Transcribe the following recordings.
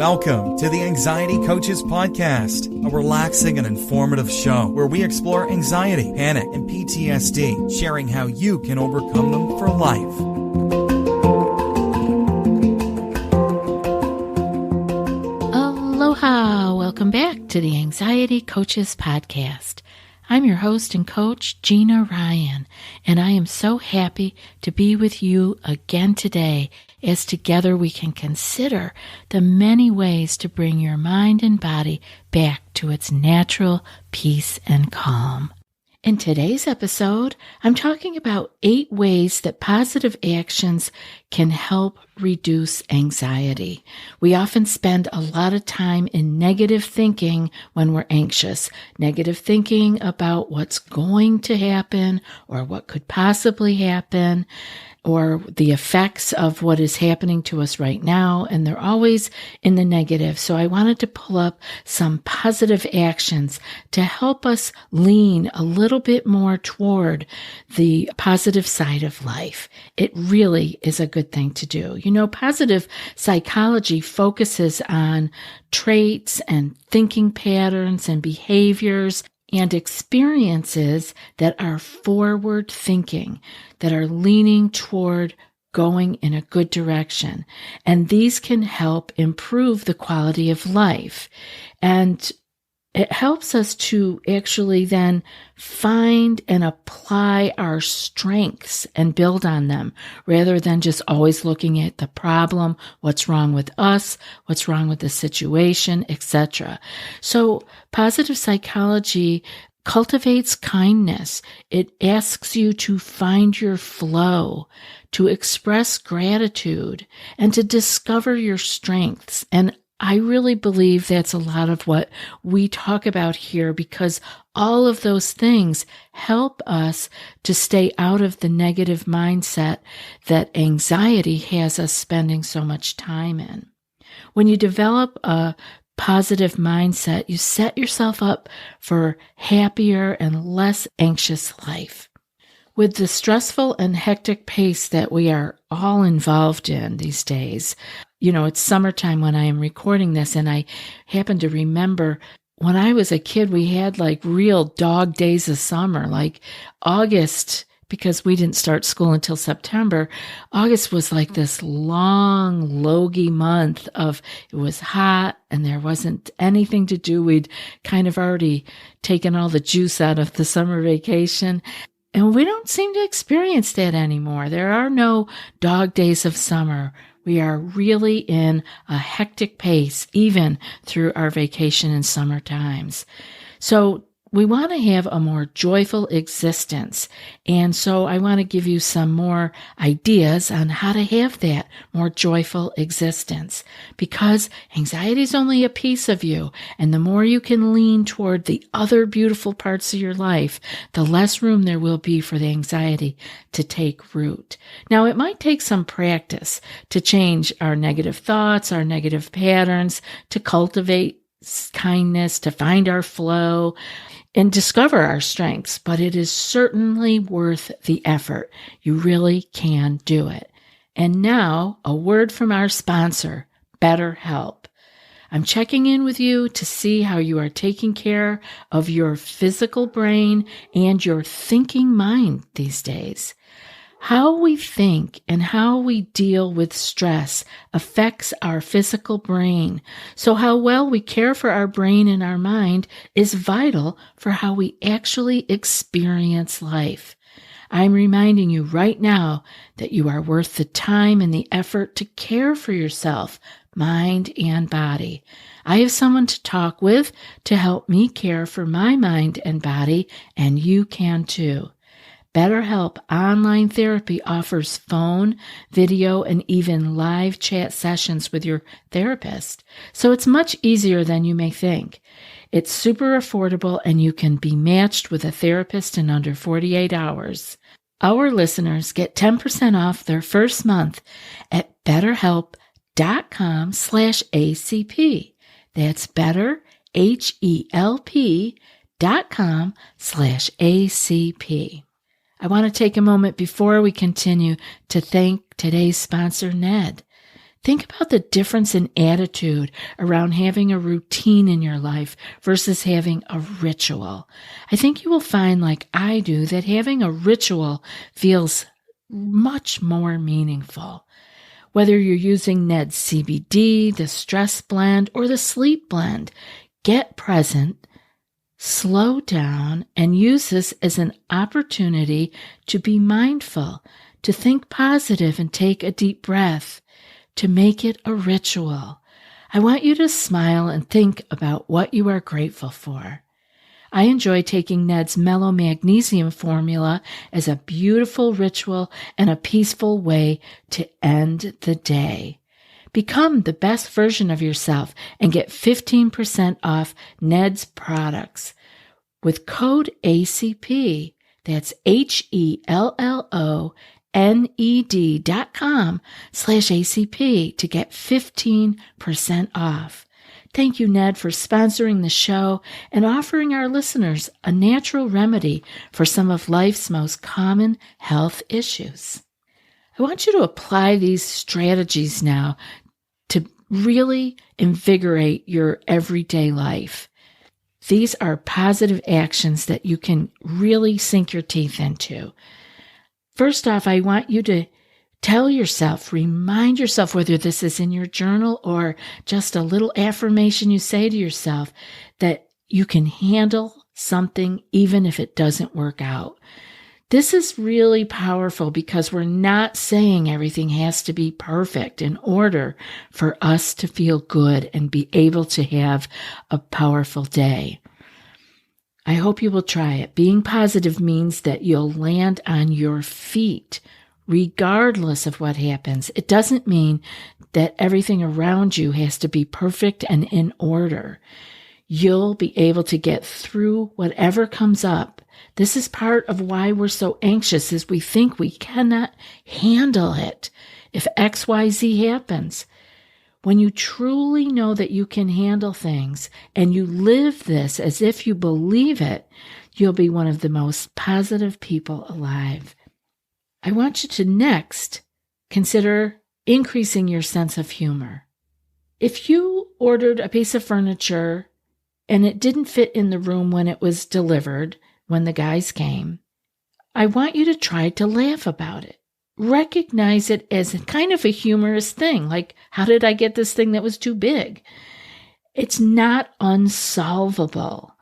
Welcome to the Anxiety Coaches Podcast, a relaxing and informative show where we explore anxiety, panic, and PTSD, sharing how you can overcome them for life. Aloha! Welcome back to the Anxiety Coaches Podcast. I'm your host and coach, Gina Ryan, and I am so happy to be with you again today as together we can consider the many ways to bring your mind and body back to its natural peace and calm. In today's episode, I'm talking about 8 ways that positive actions can help reduce anxiety. We often spend a lot of time in negative thinking when we're anxious, negative thinking about what's going to happen or what could possibly happen, or the effects of what is happening to us right now, and they're always in the negative. So I wanted to pull up some positive actions to help us lean a little bit more toward the positive side of life. It really is a good thing to do. You know, positive psychology focuses on traits and thinking patterns and behaviors and experiences that are forward thinking, that are leaning toward going in a good direction. And these can help improve the quality of life. And it helps us to actually then find and apply our strengths and build on them rather than just always looking at the problem, what's wrong with us, what's wrong with the situation, etc. So positive psychology cultivates kindness. It asks you to find your flow, to express gratitude, and to discover your strengths. And I really believe that's a lot of what we talk about here, because all of those things help us to stay out of the negative mindset that anxiety has us spending so much time in. When you develop a positive mindset, you set yourself up for happier and less anxious life. With the stressful and hectic pace that we are all involved in these days, you know, it's summertime when I am recording this, and I happen to remember when I was a kid, we had like real dog days of summer, like August, because we didn't start school until September. August was like this long, logy month of, it was hot and there wasn't anything to do. We'd kind of already taken all the juice out of the summer vacation. And we don't seem to experience that anymore. There are no dog days of summer. We are really in a hectic pace, even through our vacation and summer times. So we want to have a more joyful existence. And so I want to give you some more ideas on how to have that more joyful existence, because anxiety is only a piece of you. And the more you can lean toward the other beautiful parts of your life, the less room there will be for the anxiety to take root. Now, it might take some practice to change our negative thoughts, our negative patterns, to cultivate kindness, to find our flow, and discover our strengths, but it is certainly worth the effort. You really can do it. And now, a word from our sponsor, BetterHelp. I'm checking in with you to see how you are taking care of your physical brain and your thinking mind these days. How we think and how we deal with stress affects our physical brain. So how well we care for our brain and our mind is vital for how we actually experience life. I'm reminding you right now that you are worth the time and the effort to care for yourself, mind and body. I have someone to talk with to help me care for my mind and body, and you can too. BetterHelp Online Therapy offers phone, video, and even live chat sessions with your therapist. So it's much easier than you may think. It's super affordable, and you can be matched with a therapist in under 48 hours. Our listeners get 10% off their first month at BetterHelp.com/ACP. That's BetterHelp.com/ACP. I want to take a moment before we continue to thank today's sponsor, Ned. Think about the difference in attitude around having a routine in your life versus having a ritual. I think you will find, like I do, that having a ritual feels much more meaningful. Whether you're using Ned's CBD, the stress blend, or the sleep blend, get present, slow down, and use this as an opportunity to be mindful, to think positive and take a deep breath, to make it a ritual. I want you to smile and think about what you are grateful for. I enjoy taking Ned's Mellow Magnesium formula as a beautiful ritual and a peaceful way to end the day. Become the best version of yourself and get 15% off Ned's products with code ACP. That's HELLONED.com/ACP to get 15% off. Thank you, Ned, for sponsoring the show and offering our listeners a natural remedy for some of life's most common health issues. I want you to apply these strategies now to really invigorate your everyday life. These are positive actions that you can really sink your teeth into. First off, I want you to tell yourself, remind yourself, whether this is in your journal or just a little affirmation you say to yourself, that you can handle something even if it doesn't work out. This is really powerful because we're not saying everything has to be perfect in order for us to feel good and be able to have a powerful day. I hope you will try it. Being positive means that you'll land on your feet regardless of what happens. It doesn't mean that everything around you has to be perfect and in order. You'll be able to get through whatever comes up. This is part of why we're so anxious, is we think we cannot handle it if XYZ happens. When you truly know that you can handle things and you live this as if you believe it, you'll be one of the most positive people alive. I want you to next consider increasing your sense of humor. If you ordered a piece of furniture and it didn't fit in the room when it was delivered, when the guys came, I want you to try to laugh about it. Recognize it as kind of a humorous thing, like, how did I get this thing that was too big? It's not unsolvable.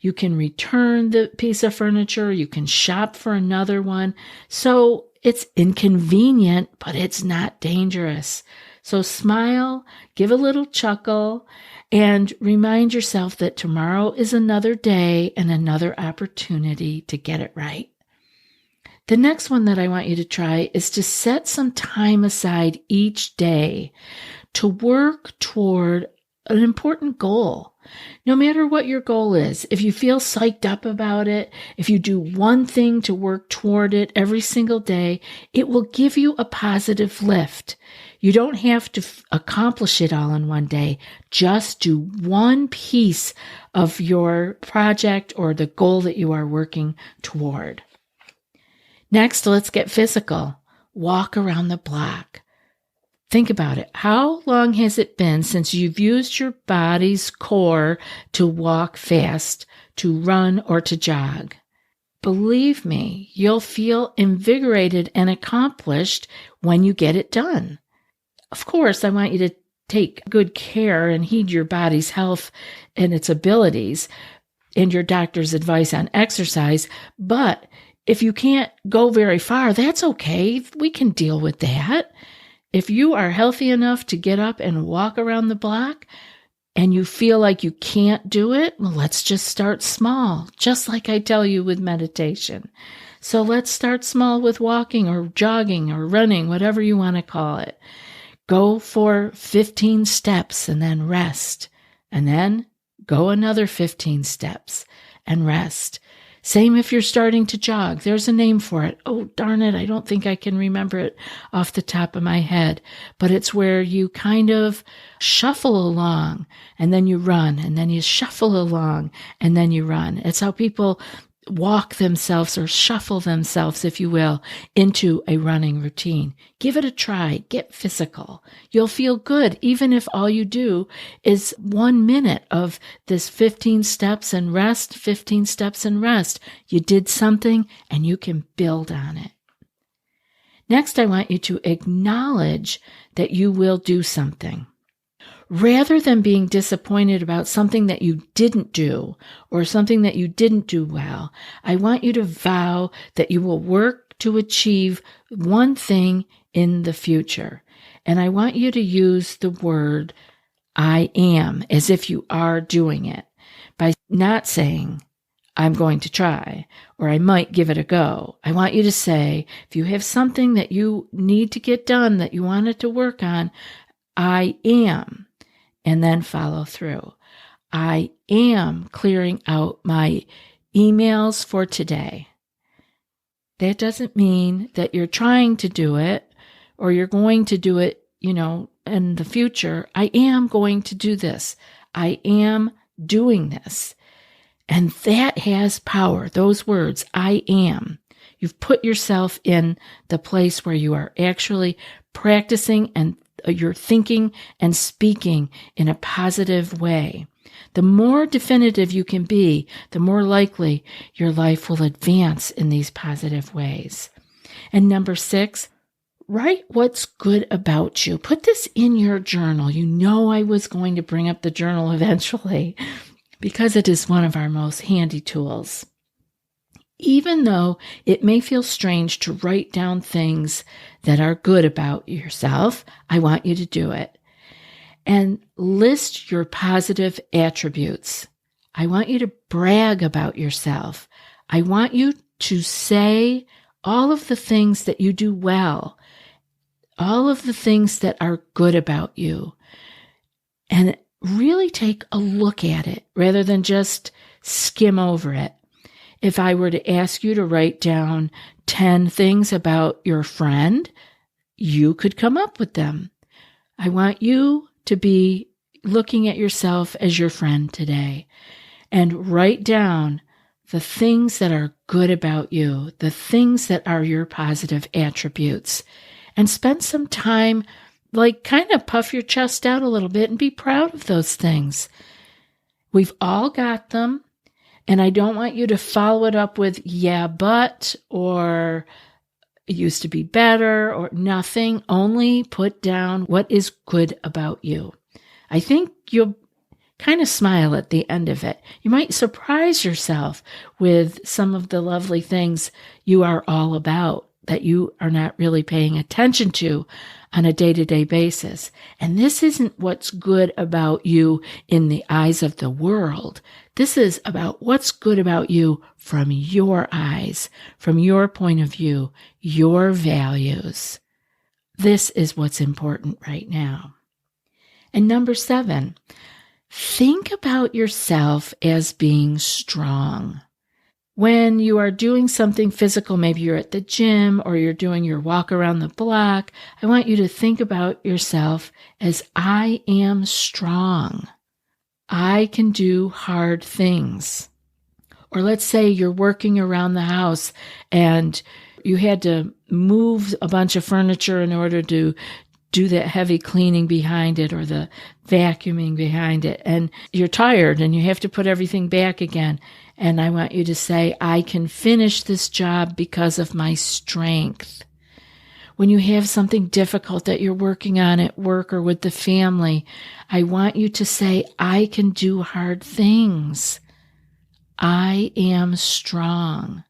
You can return the piece of furniture, you can shop for another one. So it's inconvenient, but it's not dangerous. So smile, give a little chuckle, and remind yourself that tomorrow is another day and another opportunity to get it right. The next one that I want you to try is to set some time aside each day to work toward an important goal. No matter what your goal is, if you feel psyched up about it, if you do one thing to work toward it every single day, it will give you a positive lift. You don't have to accomplish it all in one day. Just do one piece of your project or the goal that you are working toward. Next, let's get physical. Walk around the block. Think about it. How long has it been since you've used your body's core to walk fast, to run, or to jog? Believe me, you'll feel invigorated and accomplished when you get it done. Of course, I want you to take good care and heed your body's health and its abilities and your doctor's advice on exercise, but if you can't go very far, that's okay. We can deal with that. If you are healthy enough to get up and walk around the block and you feel like you can't do it, well, let's just start small, just like I tell you with meditation. So let's start small with walking or jogging or running, whatever you want to call it. Go for 15 steps and then rest, and then go another 15 steps and rest. Same if you're starting to jog. There's a name for it. Oh, darn it. I don't think I can remember it off the top of my head. But it's where you kind of shuffle along and then you run and then you shuffle along and then you run. It's how people walk themselves or shuffle themselves, if you will, into a running routine. Give it a try. Get physical. You'll feel good even if all you do is 1 minute of this 15 steps and rest, 15 steps and rest. You did something and you can build on it. Next, I want you to acknowledge that you will do something. Rather than being disappointed about something that you didn't do or something that you didn't do well, I want you to vow that you will work to achieve one thing in the future. And I want you to use the word I am as if you are doing it by not saying, I'm going to try, or I might give it a go. I want you to say, if you have something that you need to get done, that you wanted to work on, I am, and then follow through. I am clearing out my emails for today. That doesn't mean that you're trying to do it or you're going to do it, in the future. I am going to do this. I am doing this. And that has power. Those words, I am. You've put yourself in the place where you are actually practicing and you're thinking and speaking in a positive way. The more definitive you can be, the more likely your life will advance in these positive ways. And number 6, write what's good about you. Put this in your journal. You know I was going to bring up the journal eventually, because it is one of our most handy tools. Even though it may feel strange to write down things that are good about yourself, I want you to do it. And list your positive attributes. I want you to brag about yourself. I want you to say all of the things that you do well, all of the things that are good about you, and really take a look at it rather than just skim over it. If I were to ask you to write down 10 things about your friend, you could come up with them. I want you to be looking at yourself as your friend today and write down the things that are good about you, the things that are your positive attributes, and spend some time kind of puff your chest out a little bit and be proud of those things. We've all got them. And I don't want you to follow it up with, yeah, but, or it used to be better, or nothing. Only put down what is good about you. I think you'll kind of smile at the end of it. You might surprise yourself with some of the lovely things you are all about that you are not really paying attention to on a day-to-day basis. And this isn't what's good about you in the eyes of the world. This is about what's good about you from your eyes, from your point of view, your values. This is what's important right now. And number 7, think about yourself as being strong. When you are doing something physical, maybe you're at the gym or you're doing your walk around the block, I want you to think about yourself as I am strong. I can do hard things. Or let's say you're working around the house and you had to move a bunch of furniture in order to do that heavy cleaning behind it or the vacuuming behind it. And you're tired and you have to put everything back again. And I want you to say, I can finish this job because of my strength. When you have something difficult that you're working on at work or with the family, I want you to say, I can do hard things. I am strong.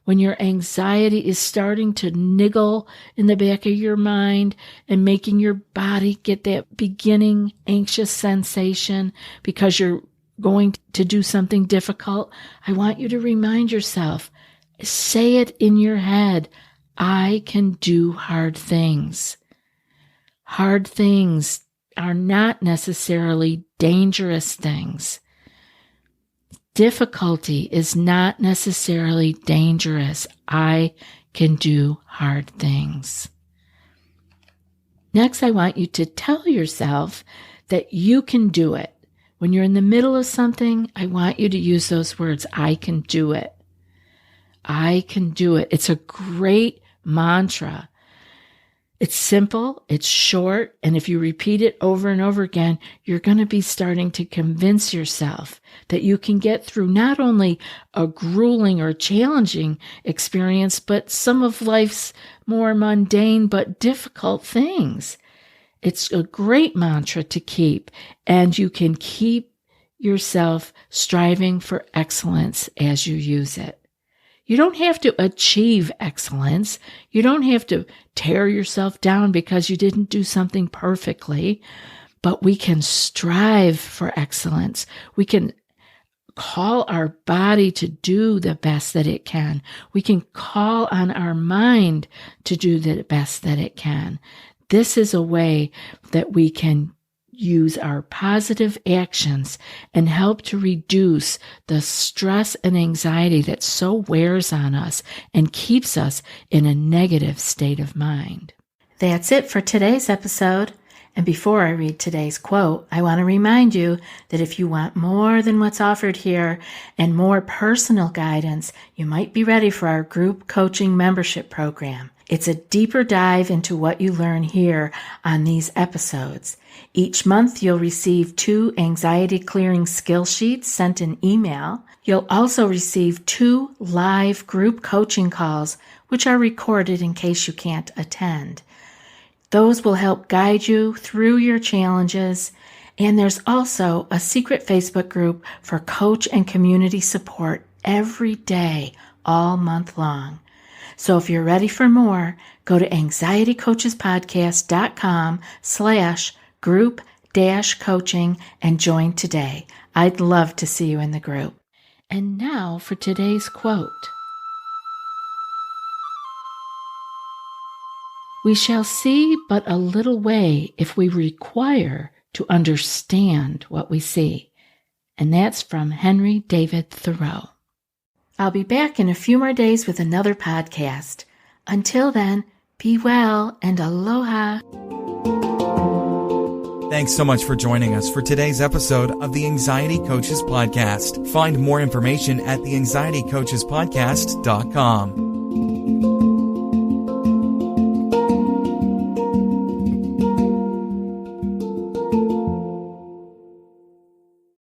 When your anxiety is starting to niggle in the back of your mind and making your body get that beginning anxious sensation because you're going to do something difficult, I want you to remind yourself, say it in your head, I can do hard things. Hard things are not necessarily dangerous things. Difficulty is not necessarily dangerous. I can do hard things. Next, I want you to tell yourself that you can do it. When you're in the middle of something, I want you to use those words, I can do it. I can do it. It's a great mantra. It's simple, it's short, and if you repeat it over and over again, you're going to be starting to convince yourself that you can get through not only a grueling or challenging experience, but some of life's more mundane but difficult things. It's a great mantra to keep, and you can keep yourself striving for excellence as you use it. You don't have to achieve excellence. You don't have to tear yourself down because you didn't do something perfectly, but we can strive for excellence. We can call our body to do the best that it can. We can call on our mind to do the best that it can. This is a way that we can use our positive actions and help to reduce the stress and anxiety that so wears on us and keeps us in a negative state of mind. That's it for today's episode. And before I read today's quote, I want to remind you that if you want more than what's offered here and more personal guidance, you might be ready for our group coaching membership program. It's a deeper dive into what you learn here on these episodes. Each month, you'll receive 2 anxiety clearing skill sheets sent in email. You'll also receive 2 live group coaching calls, which are recorded in case you can't attend. Those will help guide you through your challenges. And there's also a secret Facebook group for coach and community support every day, all month long. So if you're ready for more, go to anxietycoachespodcast.com/group-coaching and join today. I'd love to see you in the group. And now for today's quote. We shall see but a little way if we require to understand what we see. And that's from Henry David Thoreau. I'll be back in a few more days with another podcast. Until then, be well and aloha. Thanks so much for joining us for today's episode of the Anxiety Coaches Podcast. Find more information at theanxietycoachespodcast.com.